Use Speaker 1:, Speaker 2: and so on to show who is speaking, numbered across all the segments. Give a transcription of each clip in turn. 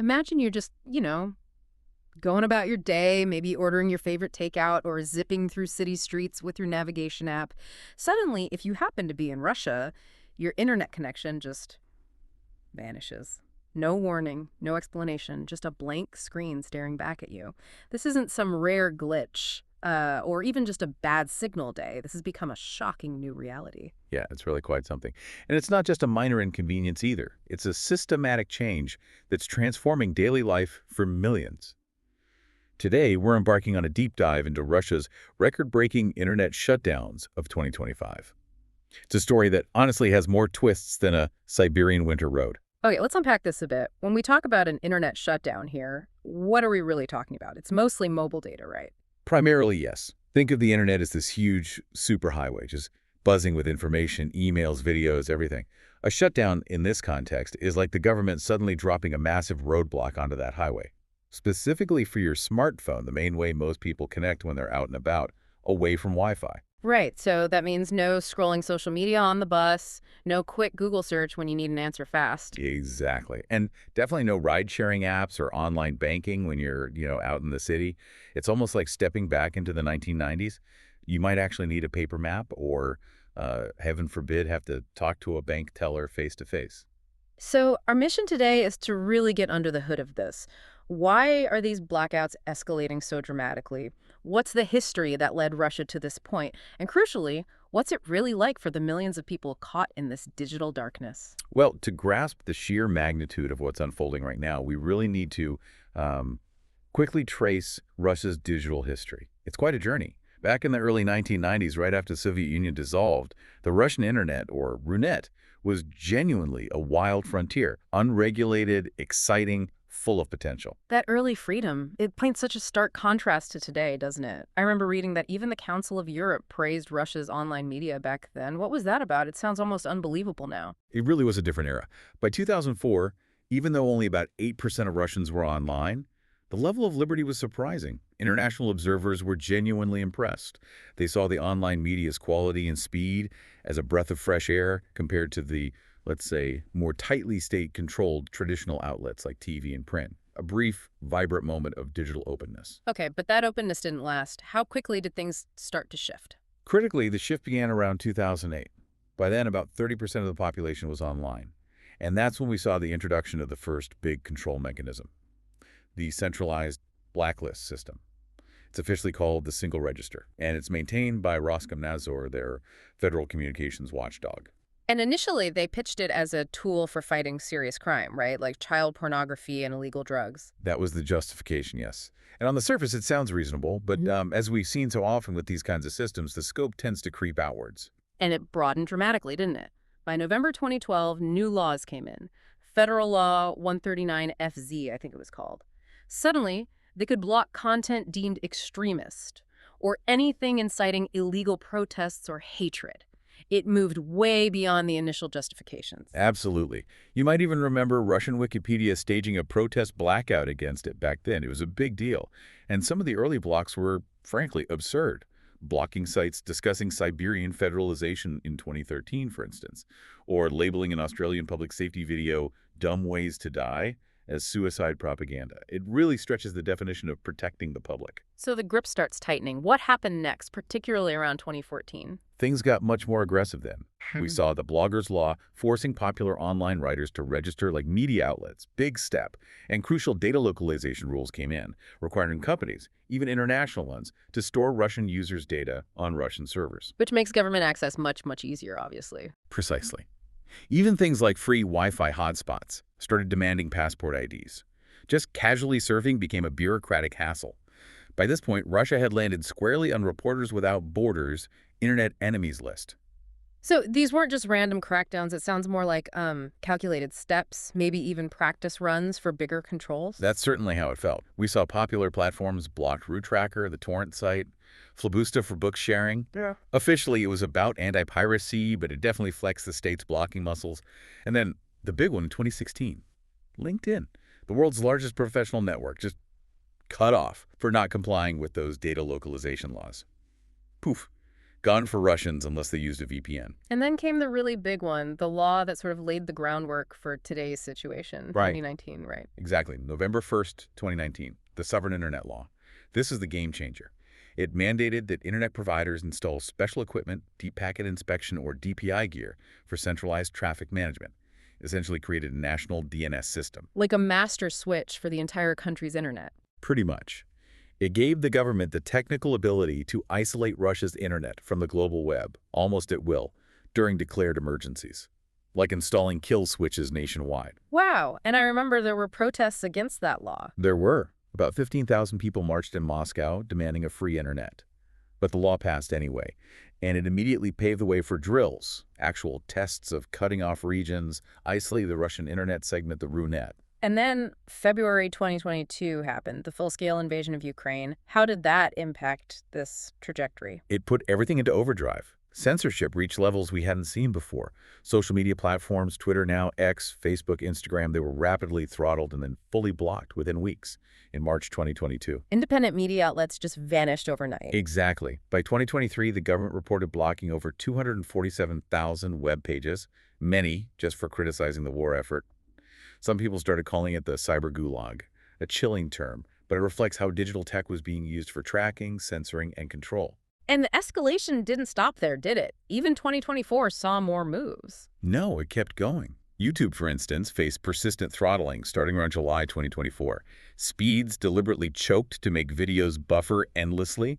Speaker 1: Imagine you're just, going about your day, maybe ordering your favorite takeout or zipping through city streets with your navigation app. Suddenly, if you happen to be in Russia, your internet connection just vanishes. No warning, no explanation, just a blank screen staring back at you. This isn't some rare glitch, or even just a bad signal day. This has become a shocking new reality.
Speaker 2: Yeah, it's really quite something. And it's not just a minor inconvenience either. It's a systematic change that's transforming daily life for millions. Today, we're embarking on a deep dive into Russia's record-breaking internet shutdowns of 2025. It's a story that honestly has more twists than a Siberian winter road.
Speaker 1: Okay, let's unpack this a bit. When we talk about an internet shutdown here, what are we really talking about? It's mostly mobile data, right?
Speaker 2: Primarily, yes. Think of the internet as this huge superhighway, just buzzing with information, emails, videos, everything. A shutdown in this context is like the government suddenly dropping a massive roadblock onto that highway. Specifically for your smartphone, the main way most people connect when they're out and about, away from Wi-Fi.
Speaker 1: Right, so that means no scrolling social media on the bus, no quick Google search when you need an answer fast.
Speaker 2: Exactly. And definitely no ride-sharing apps or online banking when you're, out in the city. It's almost like stepping back into the 1990s. You might actually need a paper map or, heaven forbid, have to talk to a bank teller face-to-face.
Speaker 1: So our mission today is to really get under the hood of this. Why are these blackouts escalating so dramatically? What's the history that led Russia to this point? And crucially, what's it really like for the millions of people caught in this digital darkness?
Speaker 2: Well, to grasp the sheer magnitude of what's unfolding right now, we really need to quickly trace Russia's digital history. It's quite a journey. Back in the early 1990s, right after the Soviet Union dissolved, the Russian internet, or Runet, was genuinely a wild frontier, unregulated, exciting, full of potential.
Speaker 1: That early freedom, it paints such a stark contrast to today, doesn't it? I remember reading that even the Council of Europe praised Russia's online media back then. What was that about? It sounds almost unbelievable now.
Speaker 2: It really was a different era. By 2004, even though only about 8% of Russians were online, the level of liberty was surprising. International observers were genuinely impressed. They saw the online media's quality and speed as a breath of fresh air compared to the, let's say, more tightly state-controlled traditional outlets like TV and print. A brief, vibrant moment of digital openness.
Speaker 1: Okay, but that openness didn't last. How quickly did things start to shift?
Speaker 2: Critically, the shift began around 2008. By then, about 30% of the population was online. And that's when we saw the introduction of the first big control mechanism, the centralized blacklist system. It's officially called the Single Register, and it's maintained by Roskomnadzor, their federal communications watchdog.
Speaker 1: And initially, they pitched it as a tool for fighting serious crime, right? Like child pornography and illegal drugs.
Speaker 2: That was the justification, yes. And on the surface, it sounds reasonable, but as we've seen so often with these kinds of systems, the scope tends to creep outwards.
Speaker 1: And it broadened dramatically, didn't it? By November 2012, new laws came in. Federal Law 139FZ, I think it was called. Suddenly, they could block content deemed extremist or anything inciting illegal protests or hatred. It moved way beyond the initial justifications.
Speaker 2: Absolutely. You might even remember Russian Wikipedia staging a protest blackout against it back then. It was a big deal. And some of the early blocks were, frankly, absurd. Blocking sites discussing Siberian federalization in 2013, for instance, or labeling an Australian public safety video, "Dumb Ways to Die," as suicide propaganda. It really stretches the definition of protecting the public.
Speaker 1: So the grip starts tightening. What happened next, particularly around 2014?
Speaker 2: Things got much more aggressive then. We saw the bloggers' law forcing popular online writers to register like media outlets, big step, and crucial data localization rules came in, requiring companies, even international ones, to store Russian users' data on Russian servers.
Speaker 1: Which makes government access much, much easier, obviously.
Speaker 2: Precisely. Even things like free Wi-Fi hotspots started demanding passport IDs. Just casually surfing became a bureaucratic hassle. By this point, Russia had landed squarely on Reporters Without Borders' Internet Enemies List.
Speaker 1: So these weren't just random crackdowns. It sounds more like calculated steps, maybe even practice runs for bigger controls.
Speaker 2: That's certainly how it felt. We saw popular platforms blocked Root Tracker, the torrent site, Flabusta for book sharing.
Speaker 1: Yeah.
Speaker 2: Officially, it was about anti-piracy, but it definitely flexed the state's blocking muscles. And then the big one in 2016, LinkedIn, the world's largest professional network, just cut off for not complying with those data localization laws. Poof. Gone for Russians unless they used a VPN.
Speaker 1: And then came the really big one, the law that sort of laid the groundwork for today's situation,
Speaker 2: Right.
Speaker 1: 2019, right?
Speaker 2: Exactly. November 1st, 2019, the Sovereign Internet Law. This is the game changer. It mandated that Internet providers install special equipment, deep packet inspection, or DPI gear for centralized traffic management. Essentially created a national DNS system.
Speaker 1: Like a master switch for the entire country's internet.
Speaker 2: Pretty much. It gave the government the technical ability to isolate Russia's internet from the global web, almost at will, during declared emergencies, like installing kill switches nationwide.
Speaker 1: Wow, and I remember there were protests against that law.
Speaker 2: There were. About 15,000 people marched in Moscow demanding a free internet. But the law passed anyway, and it immediately paved the way for drills, actual tests of cutting off regions, isolating the Russian internet segment, the RUNET.
Speaker 1: And then February 2022 happened, the full-scale invasion of Ukraine. How did that impact this trajectory?
Speaker 2: It put everything into overdrive. Censorship reached levels we hadn't seen before. Social media platforms, Twitter now, X, Facebook, Instagram, they were rapidly throttled and then fully blocked within weeks in March 2022.
Speaker 1: Independent media outlets just vanished overnight.
Speaker 2: Exactly. By 2023, the government reported blocking over 247,000 web pages, many just for criticizing the war effort. Some people started calling it the cyber gulag, a chilling term, but it reflects how digital tech was being used for tracking, censoring, and control.
Speaker 1: And the escalation didn't stop there, did it? Even 2024 saw more moves.
Speaker 2: No, it kept going. YouTube, for instance, faced persistent throttling starting around July 2024. Speeds deliberately choked to make videos buffer endlessly.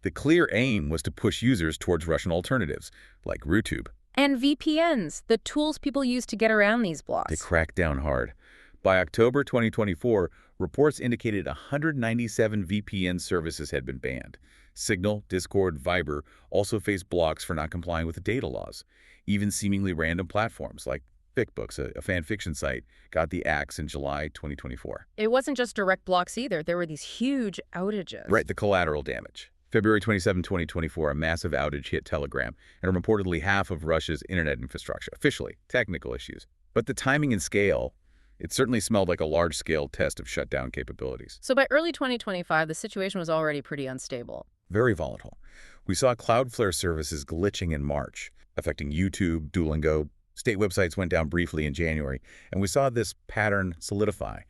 Speaker 2: The clear aim was to push users towards Russian alternatives, like RuTube.
Speaker 1: And VPNs, the tools people use to get around these blocks.
Speaker 2: They cracked down hard. By October 2024, reports indicated 197 VPN services had been banned. Signal, Discord, Viber also faced blocks for not complying with the data laws. Even seemingly random platforms like FicBooks, a fan fiction site, got the axe in July 2024.
Speaker 1: It wasn't just direct blocks either. There were these huge outages.
Speaker 2: Right, the collateral damage. February 27, 2024, a massive outage hit Telegram and reportedly half of Russia's internet infrastructure. Officially, technical issues. But the timing and scale, it certainly smelled like a large-scale test of shutdown capabilities.
Speaker 1: So by early 2025, the situation was already pretty unstable.
Speaker 2: Very volatile. We saw Cloudflare services glitching in March, affecting YouTube, Duolingo. State websites went down briefly in January, and we saw this pattern solidify.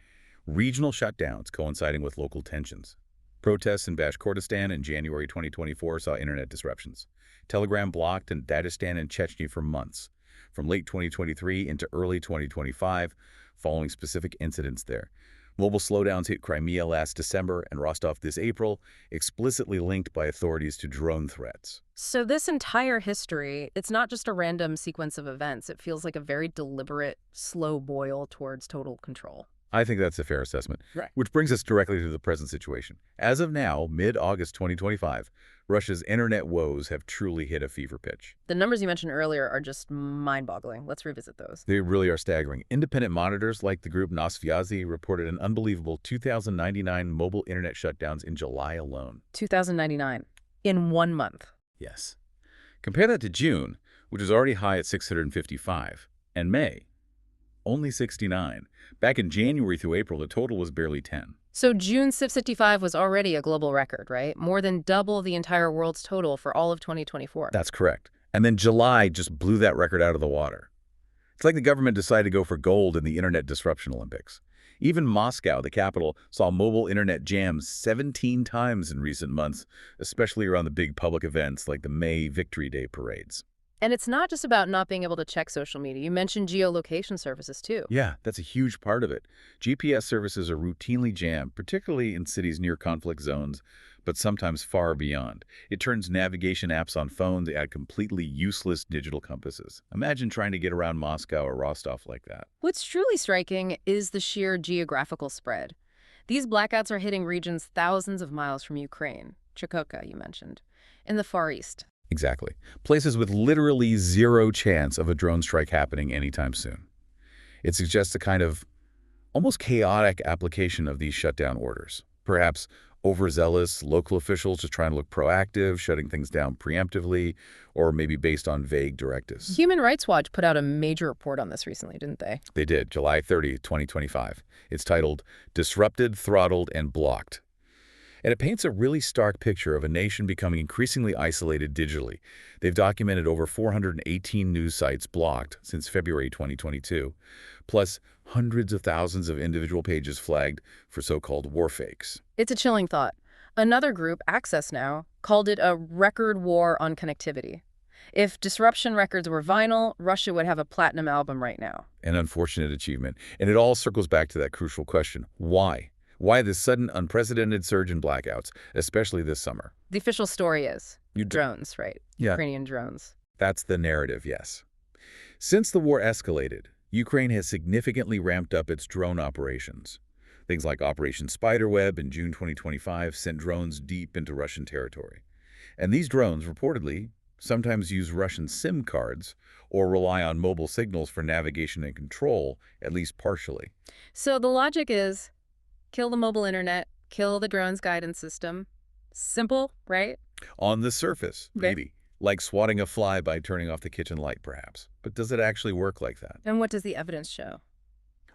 Speaker 2: Regional shutdowns coinciding with local tensions. Protests in Bashkortostan in January 2024 saw internet disruptions. Telegram blocked in Dagestan and Chechnya for months, from late 2023 into early 2025, following specific incidents there. Mobile slowdowns hit Crimea last December and Rostov this April, explicitly linked by authorities to drone threats.
Speaker 1: So this entire history, it's not just a random sequence of events. It feels like a very deliberate, slow boil towards total control.
Speaker 2: I think that's a fair assessment.
Speaker 1: Right.
Speaker 2: Which brings us directly to the present situation. As of now, mid-August 2025, Russia's internet woes have truly hit a fever pitch.
Speaker 1: The numbers you mentioned earlier are just mind-boggling. Let's revisit those.
Speaker 2: They really are staggering. Independent monitors like the group Nosvyazy reported an unbelievable 2,099 mobile internet shutdowns in July alone.
Speaker 1: 2,099 in 1 month.
Speaker 2: Yes. Compare that to June, which was already high at 655, and May, only 69. Back in January through April, the total was barely 10.
Speaker 1: So June 655 was already a global record, right? More than double the entire world's total for all of 2024.
Speaker 2: That's correct. And then July just blew that record out of the water. It's like the government decided to go for gold in the Internet Disruption Olympics. Even Moscow, the capital, saw mobile internet jams 17 times in recent months, especially around the big public events like the May Victory Day parades.
Speaker 1: And it's not just about not being able to check social media. You mentioned geolocation services, too.
Speaker 2: Yeah, that's a huge part of it. GPS services are routinely jammed, particularly in cities near conflict zones, but sometimes far beyond. It turns navigation apps on phones at completely useless digital compasses. Imagine trying to get around Moscow or Rostov like that.
Speaker 1: What's truly striking is the sheer geographical spread. These blackouts are hitting regions thousands of miles from Ukraine, Chukotka, you mentioned, in the Far East.
Speaker 2: Exactly. Places with literally zero chance of a drone strike happening anytime soon. It suggests a kind of almost chaotic application of these shutdown orders. Perhaps overzealous local officials just trying to look proactive, shutting things down preemptively, or maybe based on vague directives.
Speaker 1: Human Rights Watch put out a major report on this recently, didn't they?
Speaker 2: They did, July 30, 2025. It's titled, Disrupted, Throttled, and Blocked. And it paints a really stark picture of a nation becoming increasingly isolated digitally. They've documented over 418 news sites blocked since February 2022, plus hundreds of thousands of individual pages flagged for so-called war fakes.
Speaker 1: It's a chilling thought. Another group, Access Now, called it a record war on connectivity. If disruption records were vinyl, Russia would have a platinum album right now.
Speaker 2: An unfortunate achievement. And it all circles back to that crucial question. Why? Why this sudden, unprecedented surge in blackouts, especially this summer?
Speaker 1: The official story is
Speaker 2: You
Speaker 1: drones, right?
Speaker 2: Yeah,
Speaker 1: Ukrainian drones.
Speaker 2: that's the narrative, yes. Since the war escalated, Ukraine has significantly ramped up its drone operations. Things like Operation Spiderweb in June 2025 sent drones deep into Russian territory. And these drones, reportedly, sometimes use Russian SIM cards or rely on mobile signals for navigation and control, at least partially.
Speaker 1: So the logic is kill the mobile internet, kill the drone's guidance system. Simple, right?
Speaker 2: On the surface,
Speaker 1: Okay.
Speaker 2: maybe. Like swatting a fly by turning off the kitchen light, perhaps. But does it actually work like that?
Speaker 1: And what does the evidence show?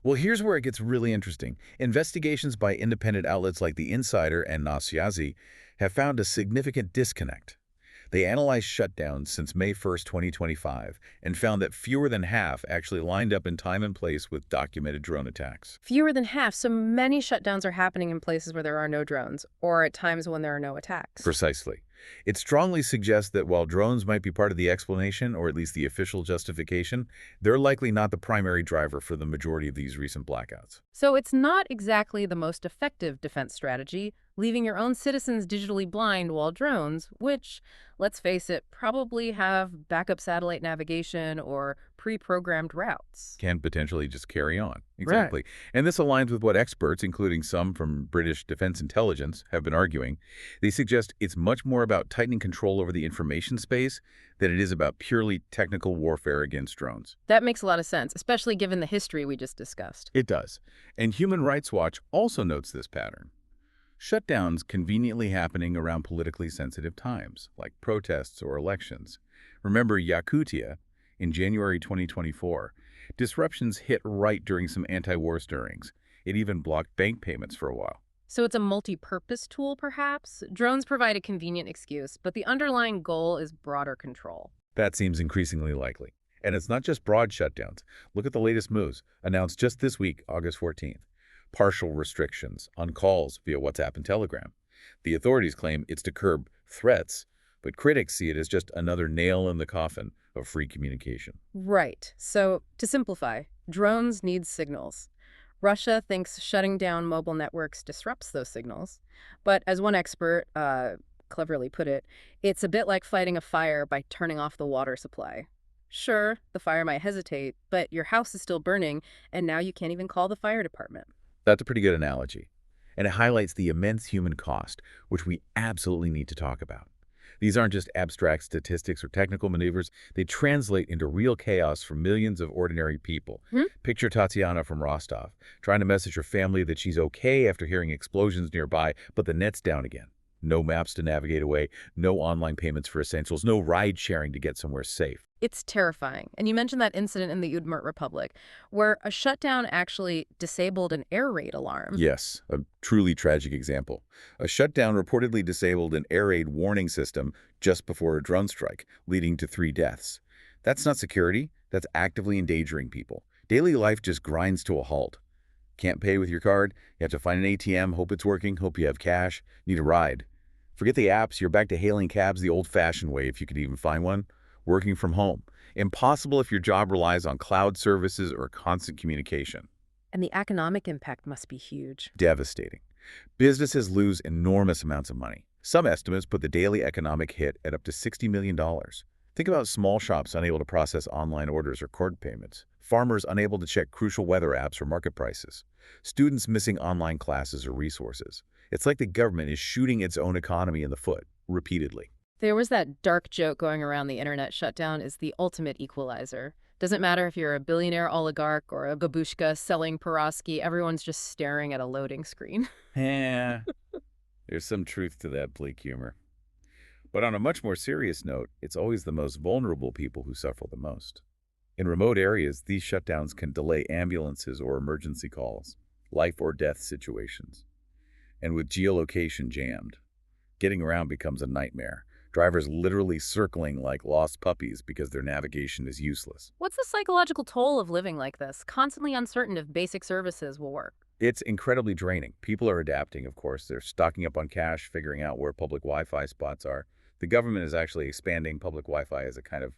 Speaker 2: Well, here's where it gets really interesting. Investigations by independent outlets like The Insider and Nasyazi have found a significant disconnect. They analyzed shutdowns since May 1st, 2025, and found that fewer than half actually lined up in time and place with documented drone attacks.
Speaker 1: Fewer than half, so many shutdowns are happening in places where there are no drones, or at times when there are no attacks.
Speaker 2: Precisely. It strongly suggests that while drones might be part of the explanation, or at least the official justification, they're likely not the primary driver for the majority of these recent blackouts.
Speaker 1: So it's not exactly the most effective defense strategy, leaving your own citizens digitally blind while drones, which, let's face it, probably have backup satellite navigation or pre-programmed routes.
Speaker 2: Can potentially just carry on. Exactly. And this aligns with what experts, including some from British Defense Intelligence, have been arguing. They suggest it's much more about tightening control over the information space than it is about purely technical warfare against drones.
Speaker 1: That makes a lot of sense, especially given the history we just discussed.
Speaker 2: It does. And Human Rights Watch also notes this pattern. Shutdowns conveniently happening around politically sensitive times, like protests or elections. Remember Yakutia in January 2024. Disruptions hit right during some anti-war stirrings. It even blocked bank payments for a while.
Speaker 1: So it's a multi-purpose tool, perhaps? Drones provide a convenient excuse, but the underlying goal is broader control.
Speaker 2: That seems increasingly likely. And it's not just broad shutdowns. Look at the latest moves, announced just this week, August 14th. Partial restrictions on calls via WhatsApp and Telegram. The authorities claim it's to curb threats, but critics see it as just another nail in the coffin of free communication.
Speaker 1: Right. So, to simplify, drones need signals. Russia thinks shutting down mobile networks disrupts those signals. But as one expert cleverly put it, it's a bit like fighting a fire by turning off the water supply. Sure, the fire might hesitate, but your house is still burning, and now you can't even call the fire department.
Speaker 2: That's a pretty good analogy. And it highlights the immense human cost, which we absolutely need to talk about. These aren't just abstract statistics or technical maneuvers. They translate into real chaos for millions of ordinary people. Picture Tatiana from Rostov, trying to message her family that she's okay after hearing explosions nearby, but the net's down again. No maps to navigate away, no online payments for essentials, no ride sharing to get somewhere safe.
Speaker 1: It's terrifying. And you mentioned that incident in the Udmurt Republic, where a shutdown actually disabled an air raid alarm.
Speaker 2: Yes, a truly tragic example. A shutdown reportedly disabled an air raid warning system just before a drone strike, leading to 3 deaths. That's not security. That's actively endangering people. Daily life just grinds to a halt. Can't pay with your card. You have to find an ATM, hope it's working, hope you have cash, need a ride. Forget the apps. You're back to hailing cabs the old-fashioned way, if you could even find one. Working from home. Impossible if your job relies on cloud services or constant communication.
Speaker 1: And the economic impact must be huge.
Speaker 2: Devastating. Businesses lose enormous amounts of money. Some estimates put the daily economic hit at up to $60 million. Think about small shops unable to process online orders or card payments. Farmers unable to check crucial weather apps or market prices. Students missing online classes or resources. It's like the government is shooting its own economy in the foot, repeatedly.
Speaker 1: There was that dark joke going around: the internet shutdown is the ultimate equalizer. Doesn't matter if you're a billionaire oligarch or a babushka selling pierogi, everyone's just staring at a loading screen.
Speaker 2: Yeah, there's some truth to that bleak humor. But on a much more serious note, it's always the most vulnerable people who suffer the most. In remote areas, these shutdowns can delay ambulances or emergency calls, life or death situations. And with geolocation jammed, getting around becomes a nightmare. Drivers literally circling like lost puppies because their navigation is useless.
Speaker 1: What's the psychological toll of living like this, constantly uncertain if basic services will work?
Speaker 2: It's incredibly draining. People are adapting, of course. They're stocking up on cash, figuring out where public Wi-Fi spots are. The government is actually expanding public Wi-Fi as a kind of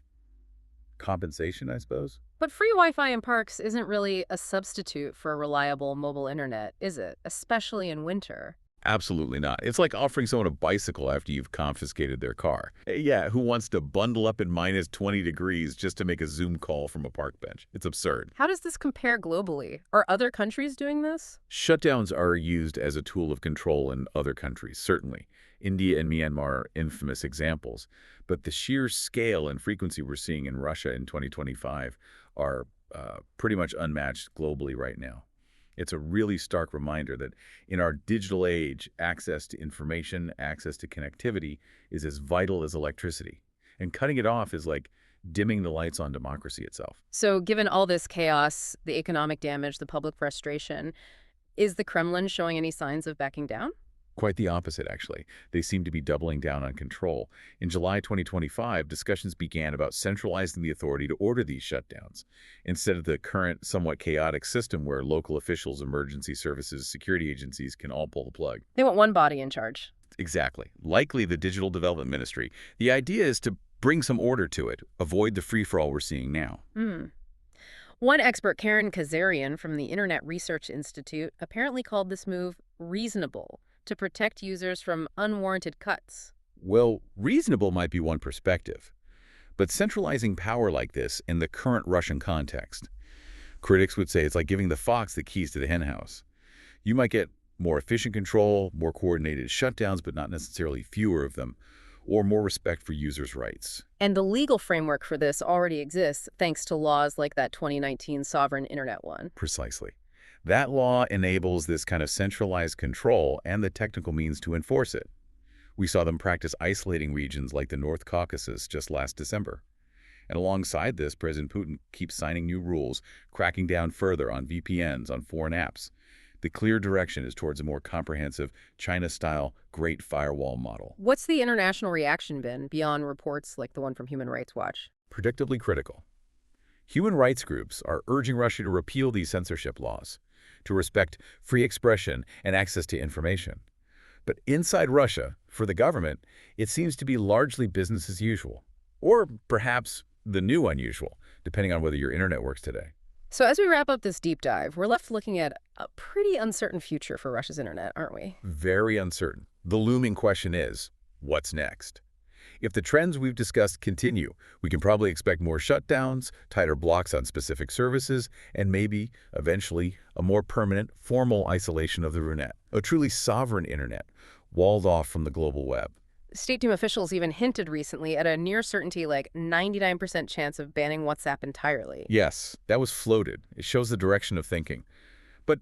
Speaker 2: compensation, I suppose.
Speaker 1: But free Wi-Fi in parks isn't really a substitute for a reliable mobile internet, is it? Especially in winter.
Speaker 2: Absolutely not. It's like offering someone a bicycle after you've confiscated their car. Yeah, who wants to bundle up in minus 20 degrees just to make a Zoom call from a park bench? It's absurd.
Speaker 1: How does this compare globally? Are other countries doing this?
Speaker 2: Shutdowns are used as a tool of control in other countries, certainly. India and Myanmar are infamous examples. But the sheer scale and frequency we're seeing in Russia in 2025 are pretty much unmatched globally right now. It's a really stark reminder that in our digital age, access to information, access to connectivity is as vital as electricity. And cutting it off is like dimming the lights on democracy itself.
Speaker 1: So, given all this chaos, the economic damage, the public frustration, is the Kremlin showing any signs of backing down?
Speaker 2: Quite the opposite, actually. They seem to be doubling down on control. In July 2025, discussions began about centralizing the authority to order these shutdowns, instead of the current, somewhat chaotic system where local officials, emergency services, security agencies can all pull the plug.
Speaker 1: They want one body in charge.
Speaker 2: Exactly. Likely the Digital Development Ministry. The idea is to bring some order to it, avoid the free-for-all we're seeing now.
Speaker 1: One expert, Karen Kazarian from the Internet Research Institute, apparently called this move reasonable to protect users from unwarranted cuts.
Speaker 2: Well, reasonable might be one perspective, but centralizing power like this in the current Russian context, critics would say it's like giving the fox the keys to the henhouse. You might get more efficient control, more coordinated shutdowns, but not necessarily fewer of them, or more respect for users' rights.
Speaker 1: And the legal framework for this already exists thanks to laws like that 2019 Sovereign Internet one.
Speaker 2: Precisely. That law enables this kind of centralized control and the technical means to enforce it. We saw them practice isolating regions like the North Caucasus just last December. And alongside this, President Putin keeps signing new rules, cracking down further on VPNs, on foreign apps. The clear direction is towards a more comprehensive, China-style Great Firewall model.
Speaker 1: What's the international reaction been beyond reports like the one from Human Rights Watch?
Speaker 2: Predictably critical. Human rights groups are urging Russia to repeal these censorship laws, to respect free expression and access to information. But inside Russia, for the government, it seems to be largely business as usual, or perhaps the new unusual, depending on whether your internet works today.
Speaker 1: So as we wrap up this deep dive, we're left looking at a pretty uncertain future for Russia's internet, aren't we?
Speaker 2: Very uncertain. The looming question is, what's next? If the trends we've discussed continue, we can probably expect more shutdowns, tighter blocks on specific services, and maybe, eventually, a more permanent, formal isolation of the Runet, a truly sovereign internet, walled off from the global web.
Speaker 1: State Team officials even hinted recently at a near-certainty like 99% chance of banning WhatsApp entirely.
Speaker 2: Yes, that was floated. It shows the direction of thinking. But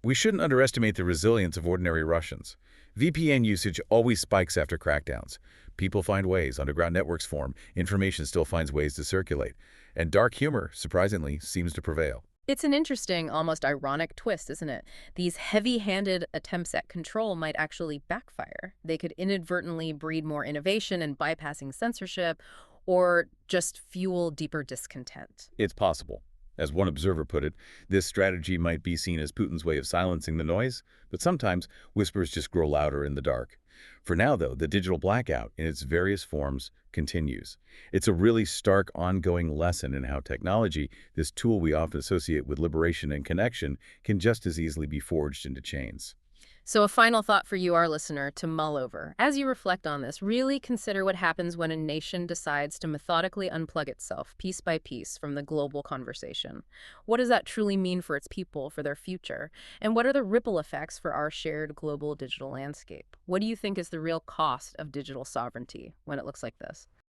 Speaker 2: we shouldn't underestimate the resilience of ordinary Russians. VPN usage always spikes after crackdowns. People find ways, underground networks form, information still finds ways to circulate. And dark humor, surprisingly, seems to prevail.
Speaker 1: It's an interesting, almost ironic twist, isn't it? These heavy-handed attempts at control might actually backfire. They could inadvertently breed more innovation and bypassing censorship, or just fuel deeper discontent.
Speaker 2: It's possible. As one observer put it, this strategy might be seen as Putin's way of silencing the noise, but sometimes whispers just grow louder in the dark. For now, though, the digital blackout in its various forms continues. It's a really stark, ongoing lesson in how technology, this tool we often associate with liberation and connection, can just as easily be forged into chains.
Speaker 1: So a final thought for you, our listener, to mull over. As you reflect on this, really consider what happens when a nation decides to methodically unplug itself, piece by piece, from the global conversation. What does that truly mean for its people, for their future? And what are the ripple effects for our shared global digital landscape? What do you think is the real cost of digital sovereignty when it looks like this?